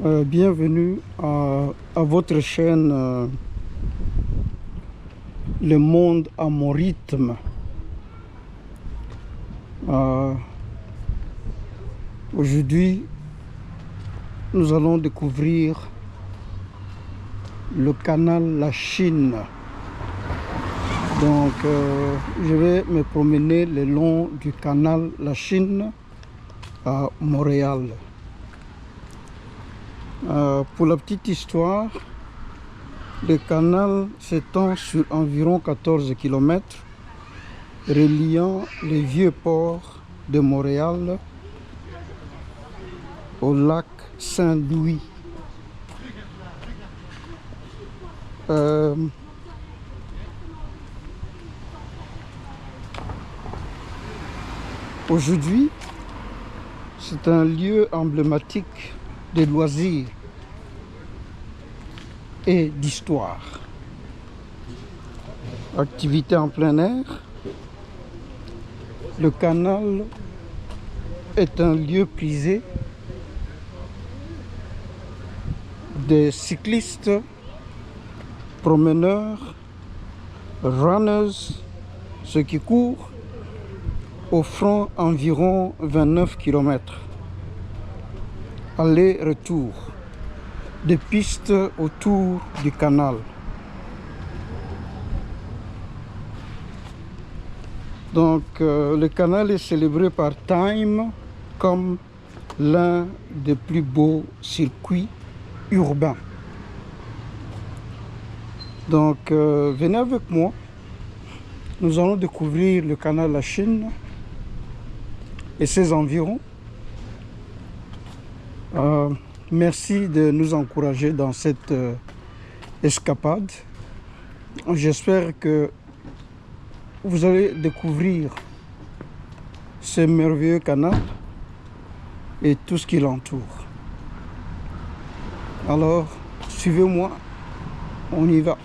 Bienvenue à votre chaîne Le Monde à mon rythme. Aujourd'hui, nous allons découvrir le canal La Chine. Donc, je vais me promener le long du canal La Chine à Montréal. Pour la petite histoire, le canal s'étend sur environ 14 km, reliant les vieux ports de Montréal au lac Saint-Louis. Aujourd'hui, c'est un lieu emblématique de loisirs et d'histoire. Activité en plein air, le canal est un lieu prisé des cyclistes, promeneurs, runners, ceux qui courent, offrant environ 29 km. Aller-retour de pistes autour du canal. Donc le canal est célébré par Time comme l'un des plus beaux circuits urbains. Donc venez avec moi, nous allons découvrir le canal La Chine et ses environs. Merci de nous encourager dans cette escapade. J'espère que vous allez découvrir ce merveilleux canal et tout ce qui l'entoure. Alors, suivez-moi, on y va.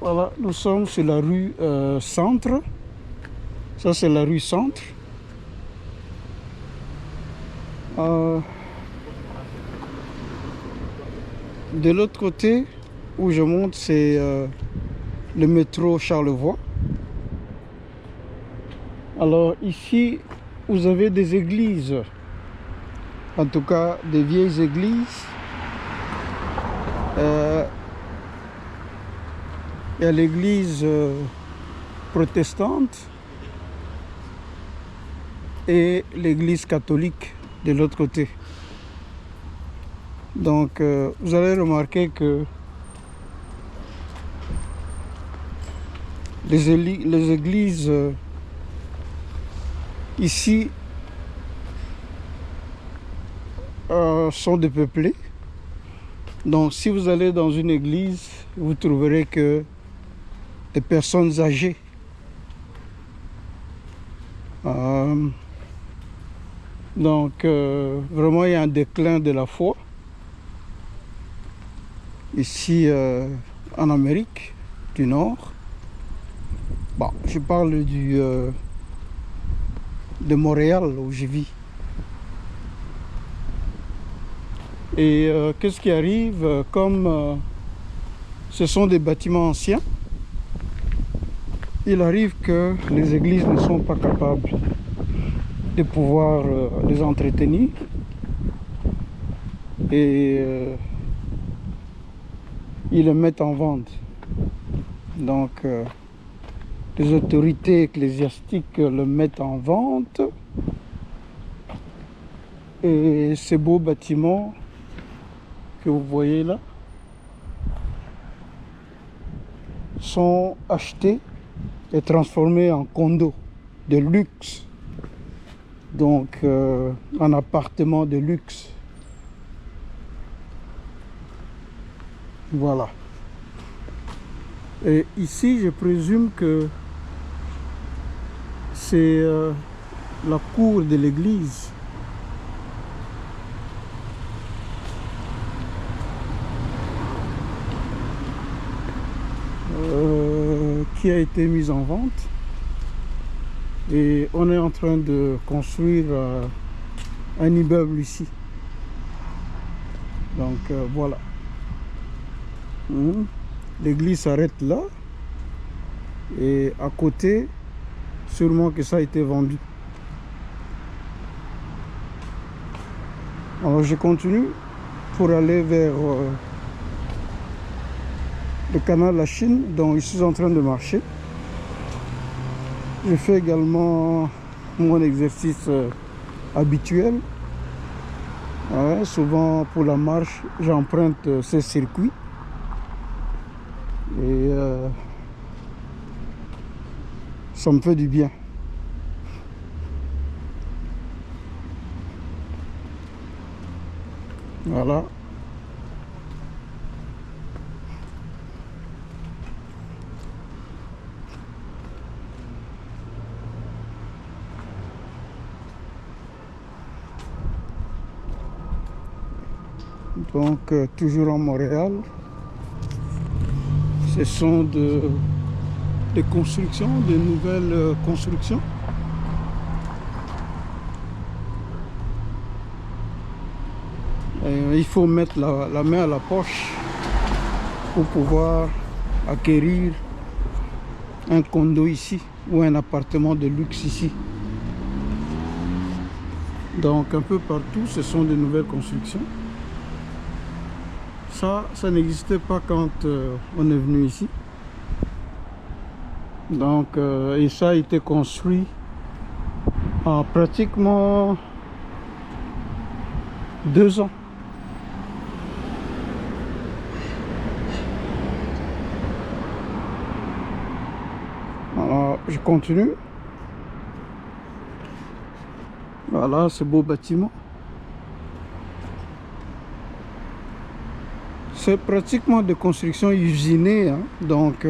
Voilà, nous sommes sur la rue Centre. Ça, c'est la rue Centre. De l'autre côté, où je monte, c'est le métro Charlevoix. Alors ici, vous avez des églises. En tout cas, des vieilles églises. Il y a l'église protestante et l'église catholique de l'autre côté. Donc vous allez remarquer que les églises ici sont dépeuplées. Donc si vous allez dans une église, vous trouverez que des personnes âgées. Donc vraiment il y a un déclin de la foi ici en Amérique du Nord. Bon, je parle de Montréal où je vis. Et qu'est-ce qui arrive, comme ce sont des bâtiments anciens, il arrive que les églises ne sont pas capables de pouvoir les entretenir et ils les mettent en vente. Donc les autorités ecclésiastiques le mettent en vente et ces beaux bâtiments que vous voyez là sont achetés et transformés en condos de luxe, donc en appartements de luxe. Voilà. Et ici, je présume que c'est la cour de l'église. Qui a été mise en vente. Et on est en train de construire un immeuble ici. Donc voilà. L'église s'arrête là. Et à côté, sûrement que ça a été vendu. Alors je continue pour aller vers le canal La Chine, dont je suis en train de marcher. Je fais également mon exercice habituel. Ouais, souvent pour la marche, j'emprunte ces circuits. Et ça me fait du bien. Voilà. Donc toujours en Montréal. Ce sont des constructions, de nouvelles constructions. Et il faut mettre la main à la poche pour pouvoir acquérir un condo ici ou un appartement de luxe ici. Donc un peu partout, ce sont de nouvelles constructions. Ça n'existait pas quand on est venu ici. Donc, et ça a été construit en pratiquement 2 ans. Alors, je continue. Voilà, ce beau bâtiment. C'est pratiquement de construction usinée, hein. Donc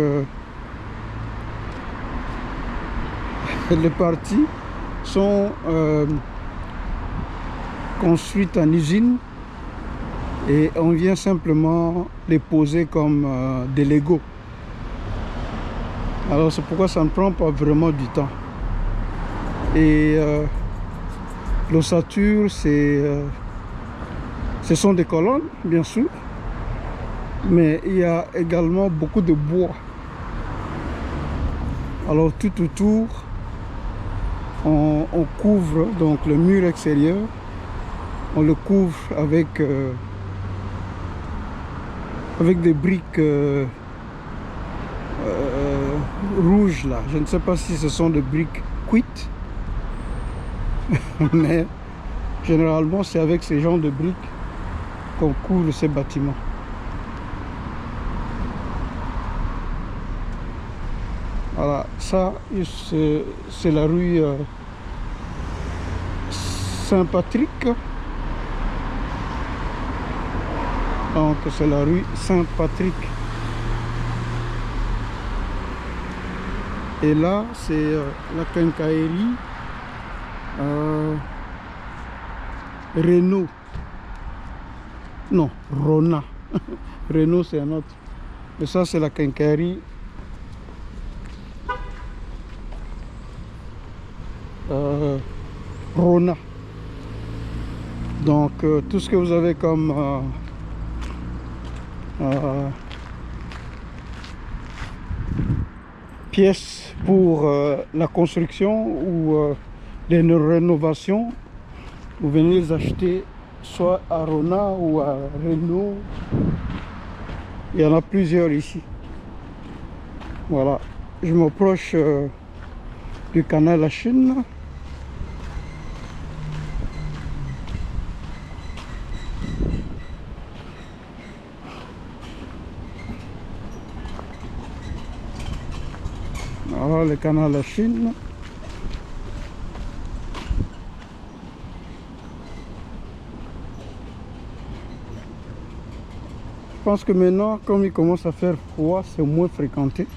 les parties sont construites en usine et on vient simplement les poser comme des Lego. Alors c'est pourquoi ça ne prend pas vraiment du temps. Et l'ossature, ce sont des colonnes, bien sûr. Mais il y a également beaucoup de bois. Alors tout autour, on couvre donc le mur extérieur, on le couvre avec des briques rouges là. Je ne sais pas si ce sont des briques cuites, mais généralement c'est avec ces genres de briques qu'on couvre ces bâtiments. Voilà, ça c'est la rue Saint-Patrick. Donc c'est la rue Saint-Patrick. Et là c'est la quincaillerie Renault. Non, Rona. Renault c'est un autre. Et ça c'est la quincaillerie Rona. Donc tout ce que vous avez comme pièces pour la construction ou les rénovations, vous venez les acheter soit à Rona ou à Renault. Il y en a plusieurs ici. Voilà, je m'approche du canal La Chine. Voilà le canal La Chine. Je pense que maintenant, comme il commence à faire froid, c'est moins fréquenté.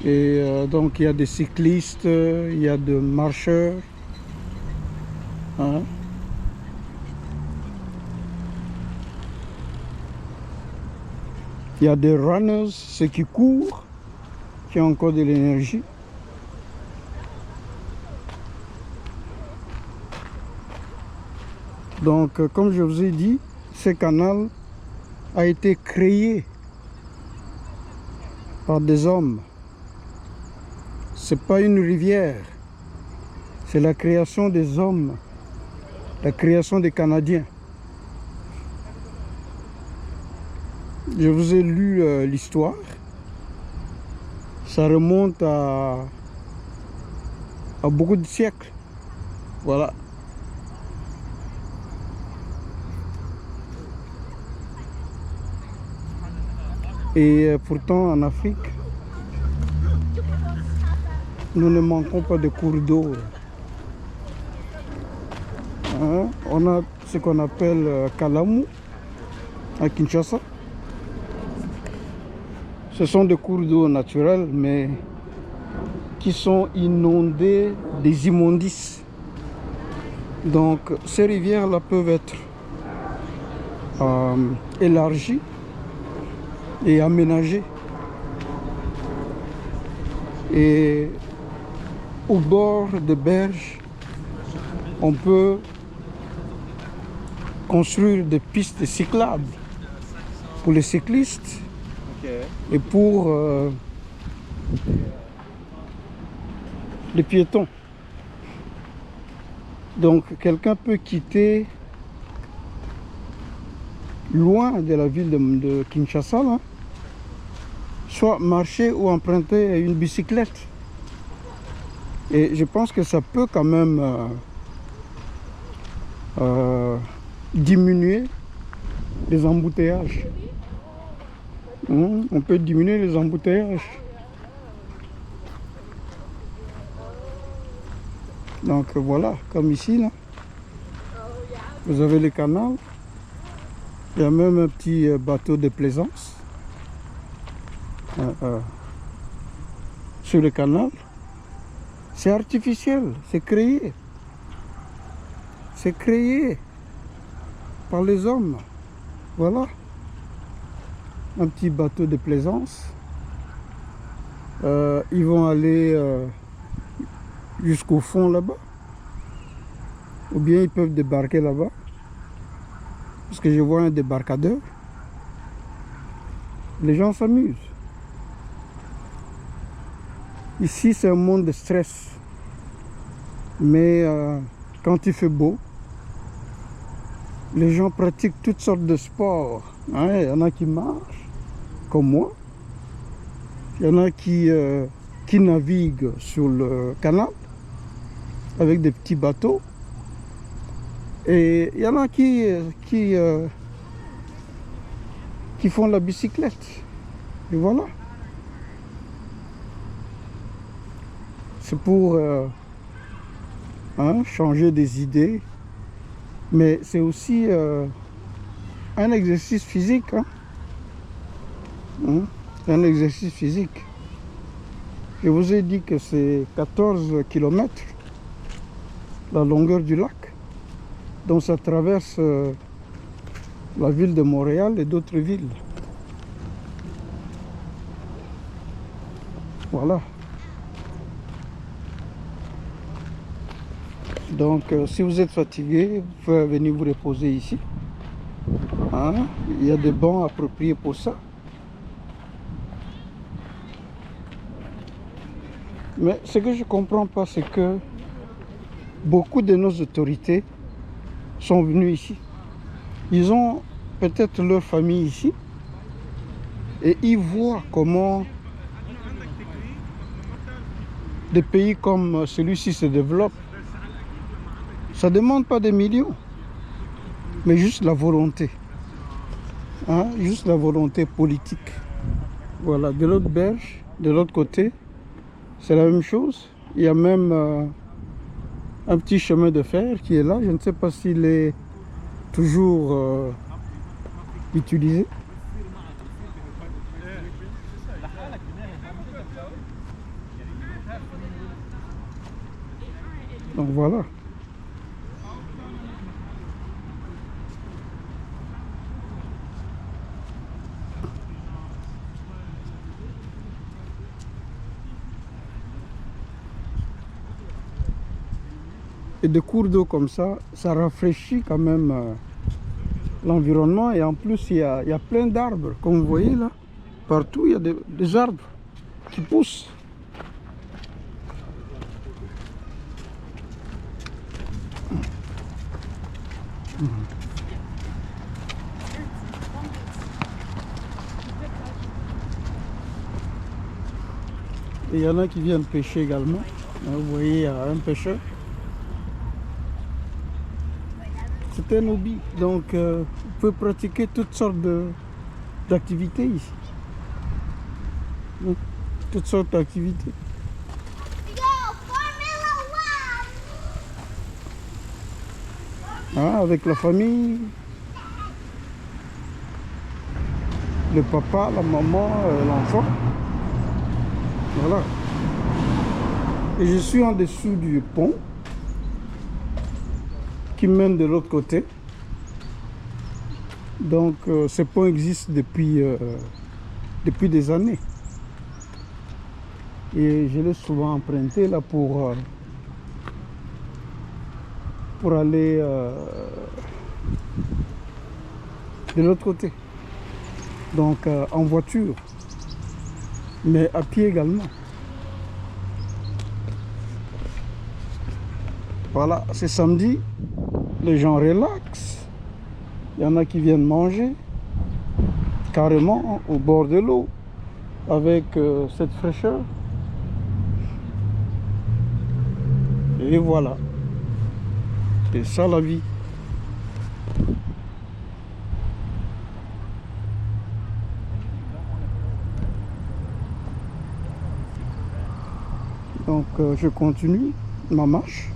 Et donc il y a des cyclistes, il y a des marcheurs. Hein. Il y a des runners, ceux qui courent, qui ont encore de l'énergie. Donc, comme je vous ai dit, ce canal a été créé par des hommes. C'est pas une rivière, c'est la création des hommes, la création des Canadiens. Je vous ai lu l'histoire. Ça remonte à beaucoup de siècles. Voilà. Et pourtant, en Afrique, nous ne manquons pas de cours d'eau. Hein? On a ce qu'on appelle Kalamu à Kinshasa. Ce sont des cours d'eau naturels, mais qui sont inondés des immondices. Donc, ces rivières-là peuvent être élargies et aménagées. Et au bord des berges, on peut construire des pistes cyclables pour les cyclistes et pour les piétons. Donc quelqu'un peut quitter loin de la ville de Kinshasa, là, soit marcher ou emprunter une bicyclette. Et je pense que ça peut quand même diminuer les embouteillages. On peut diminuer les embouteillages. Donc voilà, comme ici, là, vous avez le canal. Il y a même un petit bateau de plaisance sur le canal. C'est artificiel, c'est créé. C'est créé par les hommes. Voilà. Un petit bateau de plaisance. Ils vont aller jusqu'au fond là-bas. Ou bien ils peuvent débarquer là-bas. Parce que je vois un débarcadeur. Les gens s'amusent. Ici, c'est un monde de stress. Mais quand il fait beau, les gens pratiquent toutes sortes de sports. Hein, il y en a qui marchent, comme moi. Il y en a qui naviguent sur le canal avec des petits bateaux. Et il y en a qui font la bicyclette. Et voilà. C'est pour changer des idées. Mais c'est aussi un exercice physique. Un exercice physique. Je vous ai dit que c'est 14 km la longueur du lac. Donc ça traverse la ville de Montréal et d'autres villes. Voilà. Donc si vous êtes fatigué, vous pouvez venir vous reposer ici. Hein? Il y a des bancs appropriés pour ça. Mais ce que je ne comprends pas, c'est que beaucoup de nos autorités sont venus ici. Ils ont peut-être leur famille ici. Et ils voient comment des pays comme celui-ci se développent. Ça ne demande pas des millions, mais juste la volonté. Hein? Juste la volonté politique. Voilà, de l'autre berge, de l'autre côté, c'est la même chose. Il y a même un petit chemin de fer qui est là. Je ne sais pas s'il est toujours utilisé. Donc voilà. Et des cours d'eau comme ça rafraîchit quand même l'environnement. Et en plus, il y a plein d'arbres. Comme vous voyez là, partout, il y a des arbres qui poussent. Et il y en a qui viennent pêcher également. Vous voyez, il y a un pêcheur. C'est un hobby. Donc, vous pouvez pratiquer toutes sortes d'activités ici. Toutes sortes d'activités. Ah, avec la famille, le papa, la maman, l'enfant. Voilà. Et je suis en dessous du pont qui mène de l'autre côté. Donc ce pont existe depuis des années. Et je l'ai souvent emprunté là pour aller de l'autre côté. Donc en voiture, mais à pied également. Voilà, c'est samedi, les gens relaxent. Il y en a qui viennent manger carrément au bord de l'eau avec cette fraîcheur. Et voilà, c'est ça la vie. Donc je continue ma marche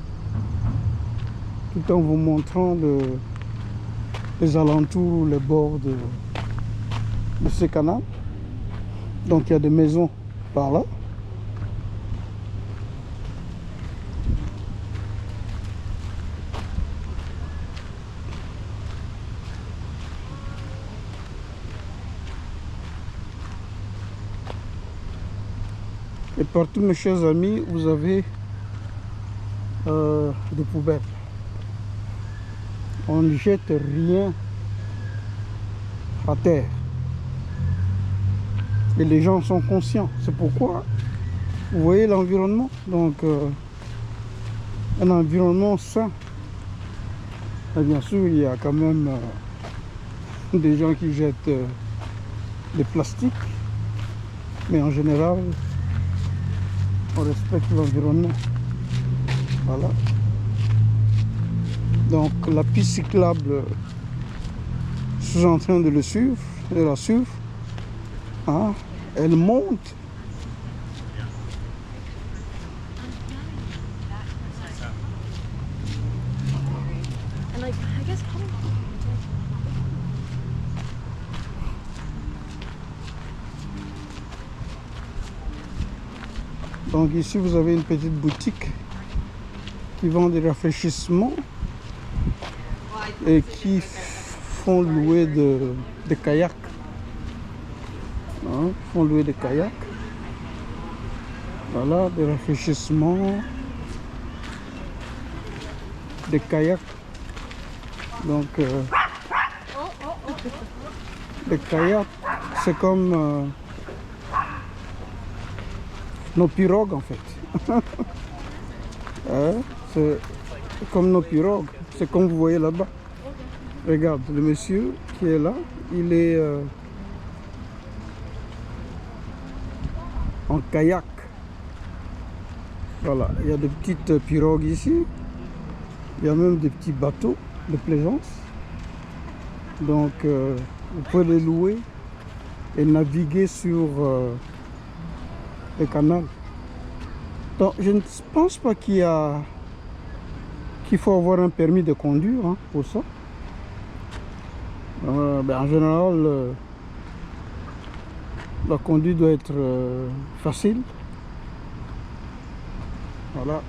tout en vous montrant les alentours, les bords de ce canal. Donc il y a des maisons par là. Et partout, mes chers amis, vous avez des poubelles. On ne jette rien à terre. Et les gens sont conscients. C'est pourquoi, vous voyez l'environnement. Donc, un environnement sain. Et bien sûr, il y a quand même des gens qui jettent des plastiques. Mais en général, on respecte l'environnement. Voilà. Donc la piste cyclable, je suis en train de la suivre. Hein? Elle monte. Donc ici vous avez une petite boutique qui vend des rafraîchissements et qui font louer des kayaks. Hein, font louer des kayaks. Voilà, des rafraîchissements, des kayaks. Donc les kayaks, c'est comme nos pirogues en fait. Hein, c'est comme nos pirogues, c'est comme vous voyez là-bas. Regarde, le monsieur qui est là, il est en kayak. Voilà, il y a des petites pirogues ici. Il y a même des petits bateaux de plaisance. Donc, vous pouvez les louer et naviguer sur le canal. Donc, je ne pense pas qu'il faut avoir un permis de conduire hein, pour ça. En général, la conduite doit être facile. Voilà.